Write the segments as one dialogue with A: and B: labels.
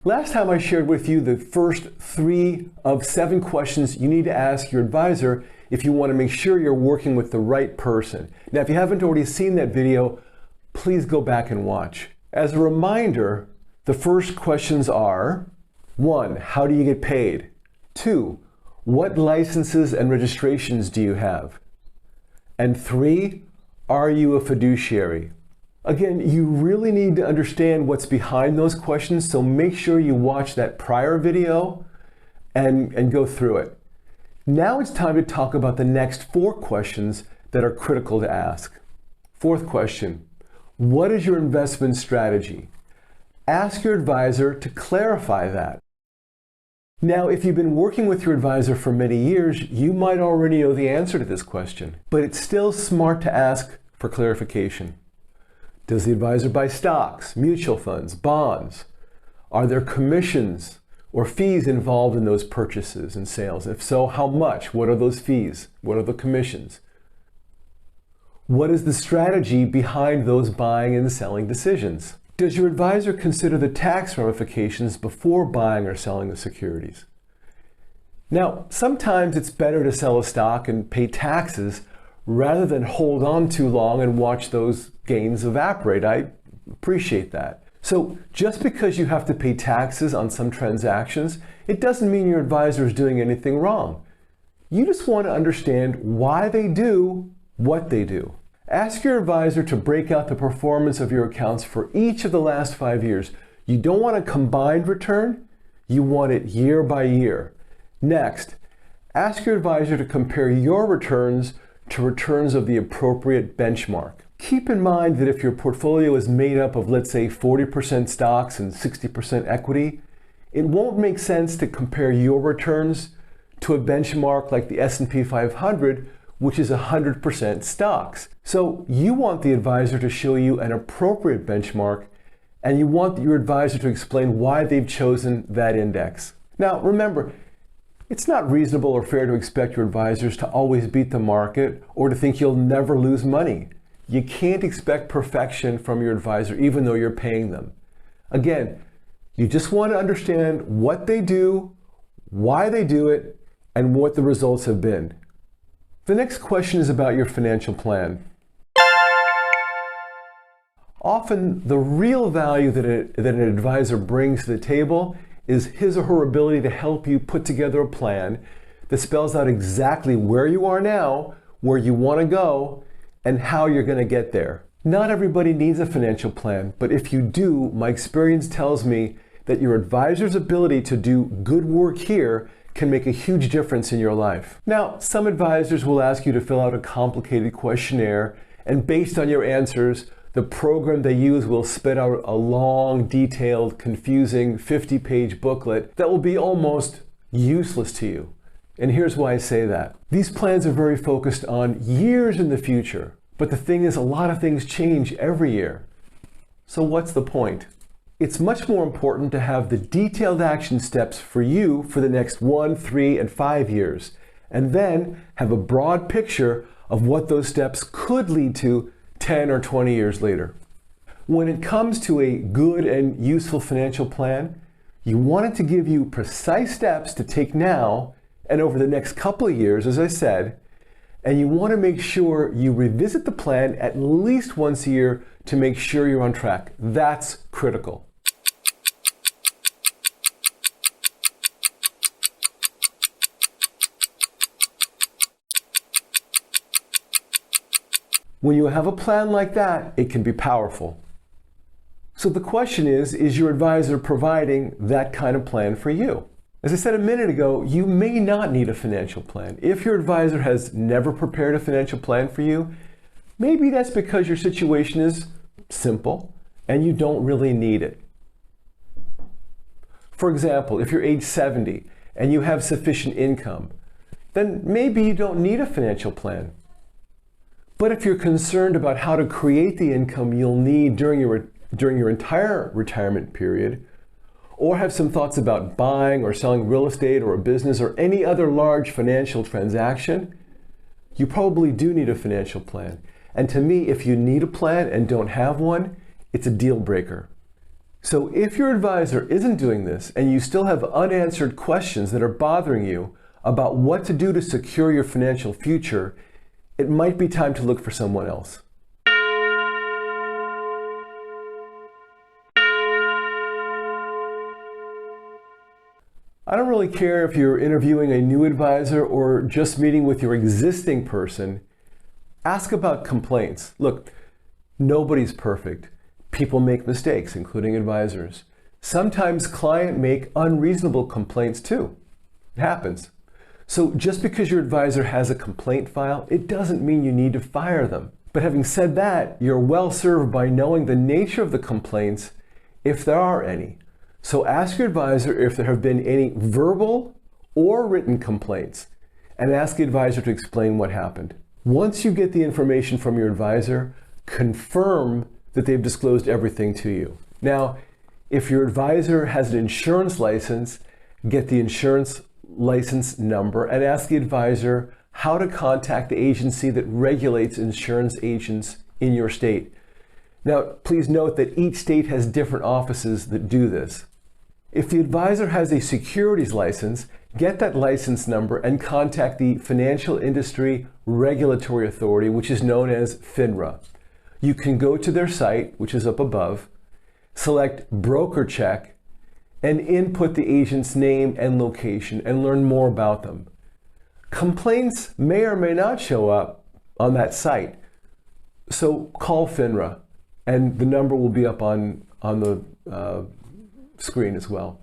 A: Last time I shared with you the first 3 of 7 questions you need to ask your advisor if you want to make sure you're working with the right person. Now, if you haven't already seen that video, please go back and watch. As a reminder, the first questions are: 1, how do you get paid? 2, what licenses and registrations do you have? And 3, are you a fiduciary? Again, you really need to understand what's behind those questions, so make sure you watch that prior video and go through it. Now it's time to talk about the next 4 questions that are critical to ask. 4th question, what is your investment strategy? Ask your advisor to clarify that. Now, if you've been working with your advisor for many years, you might already know the answer to this question, but it's still smart to ask for clarification. Does the advisor buy stocks, mutual funds, bonds? Are there commissions or fees involved in those purchases and sales? If so, how much? What are those fees? What are the commissions? What is the strategy behind those buying and selling decisions? Does your advisor consider the tax ramifications before buying or selling the securities? Now, sometimes it's better to sell a stock and pay taxes rather than hold on too long and watch those gains evaporate. I appreciate that. So just because you have to pay taxes on some transactions, it doesn't mean your advisor is doing anything wrong. You just want to understand why they do what they do. Ask your advisor to break out the performance of your accounts for each of the last 5 years. You don't want a combined return, you want it year by year. Next, ask your advisor to compare your returns to returns of the appropriate benchmark. Keep in mind that if your portfolio is made up of, let's say, 40% stocks and 60% equity, it won't make sense to compare your returns to a benchmark like the S&P 500, which is 100% stocks. So you want the advisor to show you an appropriate benchmark, and you want your advisor to explain why they've chosen that index. Now, remember, it's not reasonable or fair to expect your advisors to always beat the market or to think you'll never lose money. You can't expect perfection from your advisor even though you're paying them. Again, you just want to understand what they do, why they do it, and what the results have been. The next question is about your financial plan. Often, the real value that an advisor brings to the table is his or her ability to help you put together a plan that spells out exactly where you are now, where you want to go, and how you're going to get there. Not everybody needs a financial plan, but if you do, my experience tells me that your advisor's ability to do good work here can make a huge difference in your life. Now, some advisors will ask you to fill out a complicated questionnaire, and based on your answers, the program they use will spit out a long, detailed, confusing 50-page booklet that will be almost useless to you. And here's why I say that. These plans are very focused on years in the future, but the thing is, a lot of things change every year. So what's the point? It's much more important to have the detailed action steps for you for the next 1, 3, and 5 years, and then have a broad picture of what those steps could lead to 10 or 20 years later. When it comes to a good and useful financial plan, you want it to give you precise steps to take now and over the next couple of years, as I said, and you want to make sure you revisit the plan at least once a year to make sure you're on track. That's critical. When you have a plan like that, it can be powerful. So the question is your advisor providing that kind of plan for you? As I said a minute ago, you may not need a financial plan. If your advisor has never prepared a financial plan for you, maybe that's because your situation is simple and you don't really need it. For example, if you're age 70 and you have sufficient income, then maybe you don't need a financial plan. But if you're concerned about how to create the income you'll need during your entire retirement period, or have some thoughts about buying or selling real estate or a business or any other large financial transaction, you probably do need a financial plan. And to me, if you need a plan and don't have one, it's a deal breaker. So if your advisor isn't doing this and you still have unanswered questions that are bothering you about what to do to secure your financial future, it might be time to look for someone else. I don't really care if you're interviewing a new advisor or just meeting with your existing person. Ask about complaints. Look, nobody's perfect. People make mistakes, including advisors. Sometimes clients make unreasonable complaints too. It happens. So just because your advisor has a complaint file, it doesn't mean you need to fire them. But having said that, you're well served by knowing the nature of the complaints, if there are any. So ask your advisor if there have been any verbal or written complaints, and ask the advisor to explain what happened. Once you get the information from your advisor, confirm that they've disclosed everything to you. Now, if your advisor has an insurance license, get the insurance license number and ask the advisor how to contact the agency that regulates insurance agents in your state. Now, please note that each state has different offices that do this. If the advisor has a securities license, get that license number and contact the Financial Industry Regulatory Authority, which is known as FINRA. You can go to their site, which is up above, select Broker Check, and input the agent's name and location and learn more about them. Complaints may or may not show up on that site, so call FINRA, and the number will be up on the screen as well.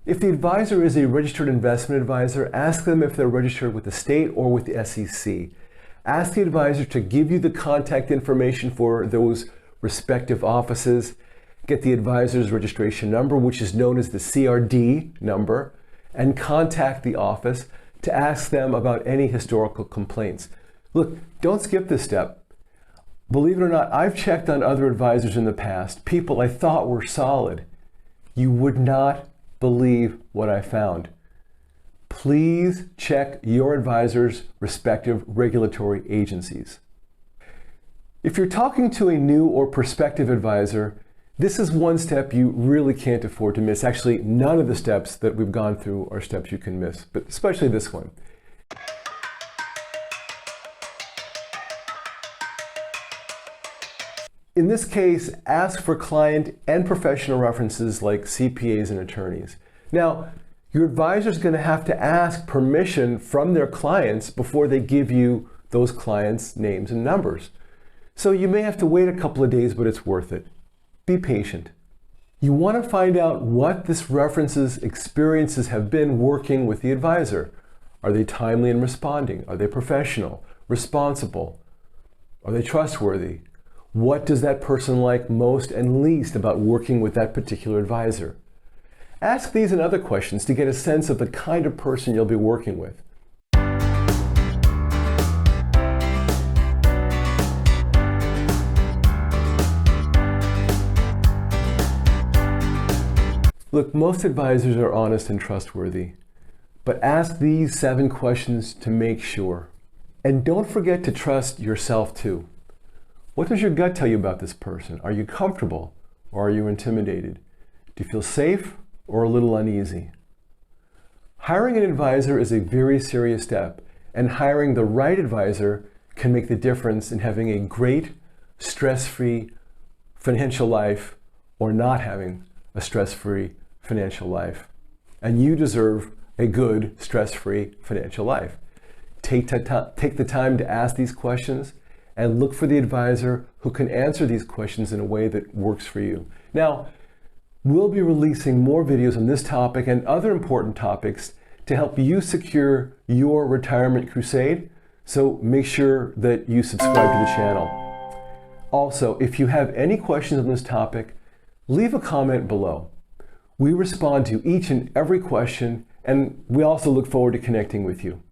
A: If the advisor is a registered investment advisor, ask them if they're registered with the state or with the SEC. Ask the advisor to give you the contact information for those respective offices. Get the advisor's registration number, which is known as the CRD number, and contact the office to ask them about any historical complaints. Look, don't skip this step. Believe it or not, I've checked on other advisors in the past, people I thought were solid. You would not believe what I found. Please check your advisor's respective regulatory agencies. If you're talking to a new or prospective advisor, this is one step you really can't afford to miss. Actually, none of the steps that we've gone through are steps you can miss, but especially this one. In this case, ask for client and professional references like CPAs and attorneys. Now, your advisor is going to have to ask permission from their clients before they give you those clients' names and numbers. So you may have to wait a couple of days, but it's worth it. Be patient. You want to find out what this reference's experiences have been working with the advisor. Are they timely in responding? Are they professional, responsible? Are they trustworthy? What does that person like most and least about working with that particular advisor? Ask these and other questions to get a sense of the kind of person you'll be working with. Look, most advisors are honest and trustworthy, but ask these 7 questions to make sure. And don't forget to trust yourself too. What does your gut tell you about this person? Are you comfortable or are you intimidated? Do you feel safe or a little uneasy? Hiring an advisor is a very serious step, and hiring the right advisor can make the difference in having a great, stress-free financial life or not having a stress-free financial life. And you deserve a good, stress-free financial life. Take the time to ask these questions and look for the advisor who can answer these questions in a way that works for you. Now, we'll be releasing more videos on this topic and other important topics to help you secure your retirement crusade, so make sure that you subscribe to the channel. Also, if you have any questions on this topic, leave a comment below. We respond to each and every question, and we also look forward to connecting with you.